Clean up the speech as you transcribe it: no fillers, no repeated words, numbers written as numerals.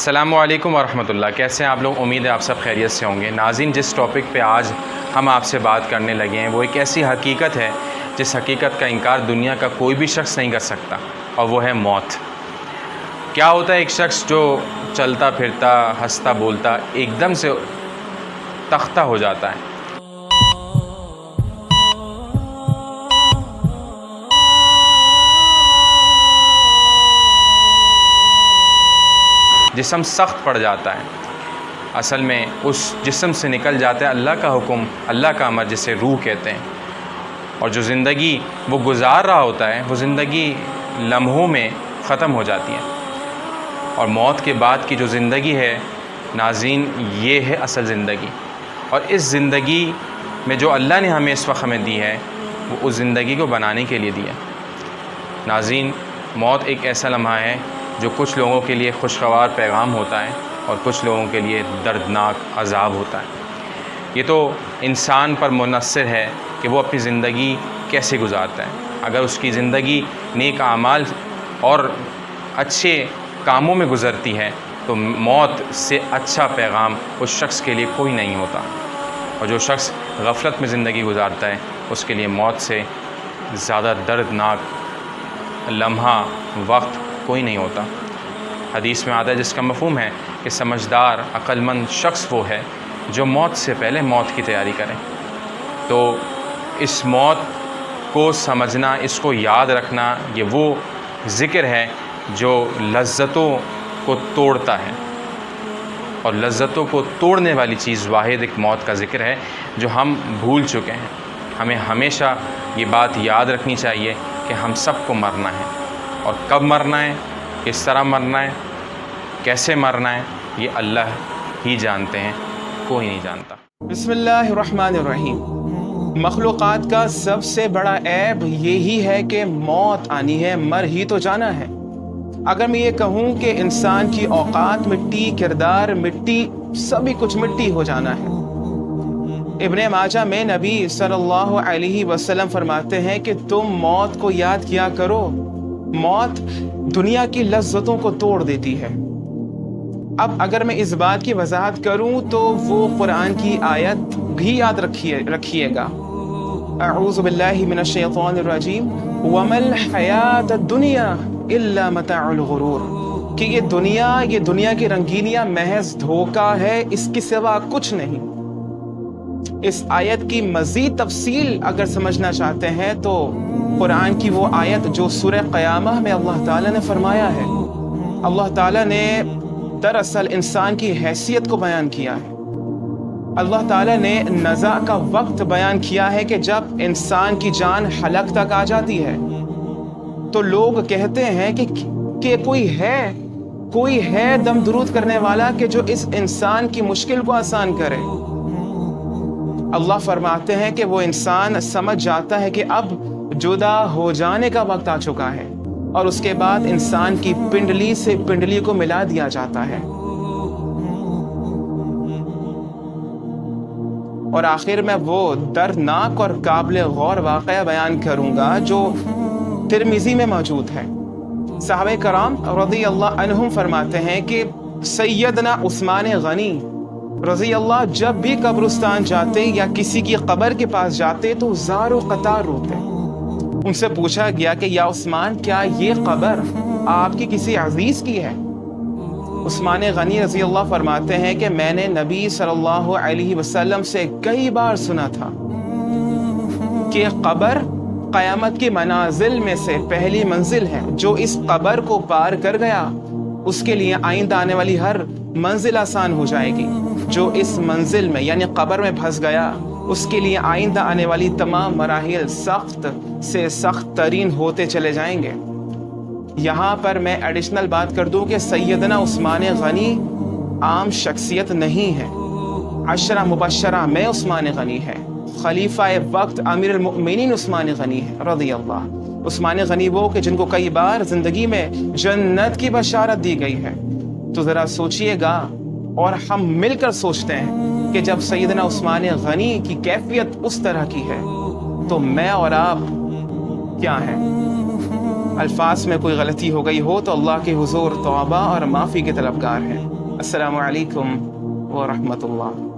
السلام علیکم ورحمۃ اللہ. کیسے ہیں آپ لوگ؟ امید ہے آپ سب خیریت سے ہوں گے. ناظرین، جس ٹاپک پہ آج ہم آپ سے بات کرنے لگے ہیں وہ ایک ایسی حقیقت ہے جس حقیقت کا انکار دنیا کا کوئی بھی شخص نہیں کر سکتا، اور وہ ہے موت. کیا ہوتا ہے ایک شخص جو چلتا پھرتا ہنستا بولتا ایک دم سے تختہ ہو جاتا ہے. جسم سخت پڑ جاتا ہے. اصل میں اس جسم سے نکل جاتا ہے اللہ کا حکم، اللہ کا امر، جسے روح کہتے ہیں. اور جو زندگی وہ گزار رہا ہوتا ہے وہ زندگی لمحوں میں ختم ہو جاتی ہے. اور موت کے بعد کی جو زندگی ہے ناظرین، یہ ہے اصل زندگی. اور اس زندگی میں جو اللہ نے ہمیں اس وقت ہمیں دی ہے وہ اس زندگی کو بنانے کے لیے دی ہے. ناظرین، موت ایک ایسا لمحہ ہے جو کچھ لوگوں کے لیے خوشگوار پیغام ہوتا ہے اور کچھ لوگوں کے لیے دردناک عذاب ہوتا ہے. یہ تو انسان پر منحصر ہے کہ وہ اپنی زندگی کیسے گزارتا ہے. اگر اس کی زندگی نیک اعمال اور اچھے کاموں میں گزرتی ہے تو موت سے اچھا پیغام اس شخص کے لیے کوئی نہیں ہوتا. اور جو شخص غفلت میں زندگی گزارتا ہے اس کے لیے موت سے زیادہ دردناک لمحہ وقت کوئی نہیں ہوتا. حدیث میں آتا ہے جس کا مفہوم ہے کہ سمجھدار عقل مند شخص وہ ہے جو موت سے پہلے موت کی تیاری کرے. تو اس موت کو سمجھنا، اس کو یاد رکھنا، یہ وہ ذکر ہے جو لذتوں کو توڑتا ہے. اور لذتوں کو توڑنے والی چیز واحد ایک موت کا ذکر ہے جو ہم بھول چکے ہیں. ہمیں ہمیشہ یہ بات یاد رکھنی چاہیے کہ ہم سب کو مرنا ہے. اور کب مرنا ہے، کس طرح مرنا ہے، کیسے مرنا ہے، یہ اللہ ہی جانتے ہیں، کوئی نہیں جانتا. بسم اللہ الرحمن الرحیم. مخلوقات کا سب سے بڑا عیب یہی ہے کہ موت آنی ہے، مر ہی تو جانا ہے. اگر میں یہ کہوں کہ انسان کی اوقات مٹی، کردار مٹی، سبھی کچھ مٹی ہو جانا ہے. ابن ماجہ میں نبی صلی اللہ علیہ وسلم فرماتے ہیں کہ تم موت کو یاد کیا کرو. موت دنیا کی لذتوں کو توڑ دیتی ہے. اب اگر میں اس بات کی وضاحت کروں تو وہ قرآن کی آیت بھی یاد رکھیے گا. اعوذ باللہ من الشیطان الرجیم وَمَا الْحَيَاةَ الدُّنْيَا إِلَّا مَتَاعُ الْغُرُورِ، کہ یہ دنیا کی رنگینیاں محض دھوکہ ہے، اس کے سوا کچھ نہیں. اس آیت کی مزید تفصیل اگر سمجھنا چاہتے ہیں تو قرآن کی وہ آیت جو سورہ قیامہ میں اللہ تعالیٰ نے فرمایا ہے. اللہ تعالیٰ نے دراصل انسان کی حیثیت کو بیان کیا ہے. اللہ تعالیٰ نے نزاع کا وقت بیان کیا ہے کہ جب انسان کی جان حلق تک آ جاتی ہے تو لوگ کہتے ہیں کہ کوئی ہے دم درود کرنے والا کہ جو اس انسان کی مشکل کو آسان کرے. اللہ فرماتے ہیں کہ وہ انسان سمجھ جاتا ہے کہ اب جدا ہو جانے کا وقت آ چکا ہے، اور اس کے بعد انسان کی پنڈلی سے پنڈلی کو ملا دیا جاتا ہے. اور آخر میں وہ دردناک اور قابل غور واقعہ بیان کروں گا جو ترمذی میں موجود ہے. صحابہ کرام رضی اللہ عنہم فرماتے ہیں کہ سیدنا عثمان غنی رضی اللہ جب بھی قبرستان جاتے یا کسی کی قبر کے پاس جاتے تو زار و قطار روتے. ان سے پوچھا گیا کہ یا عثمان، کیا یہ قبر آپ کی کسی عزیز کی ہے؟ عثمان غنی رضی اللہ فرماتے ہیں کہ میں نے نبی صلی اللہ علیہ وسلم سے کئی بار سنا تھا کہ قبر قیامت کی منازل میں سے پہلی منزل ہے. جو اس قبر کو پار کر گیا اس کے لیے آئندہ آنے والی ہر منزل آسان ہو جائے گی. جو اس منزل میں یعنی قبر میں پھنس گیا اس کے لیے آئندہ آنے والی تمام مراحل سخت سے سخت ترین ہوتے چلے جائیں گے. یہاں پر میں ایڈیشنل بات کر دوں کہ سیدنا عثمان غنی عام شخصیت نہیں ہے. عشرہ مبشرہ میں عثمان غنی ہے. خلیفہ وقت امیر المؤمنین عثمان غنی ہے رضی اللہ. عثمان غنی وہ کہ جن کو کئی بار زندگی میں جنت کی بشارت دی گئی ہے. تو ذرا سوچئے گا، اور ہم مل کر سوچتے ہیں کہ جب سیدنا عثمان غنی کی کیفیت اس طرح کی ہے تو میں اور آپ کیا ہیں؟ الفاظ میں کوئی غلطی ہو گئی ہو تو اللہ کے حضور توبہ اور معافی کے طلبگار ہیں. السلام علیکم ورحمۃ اللہ.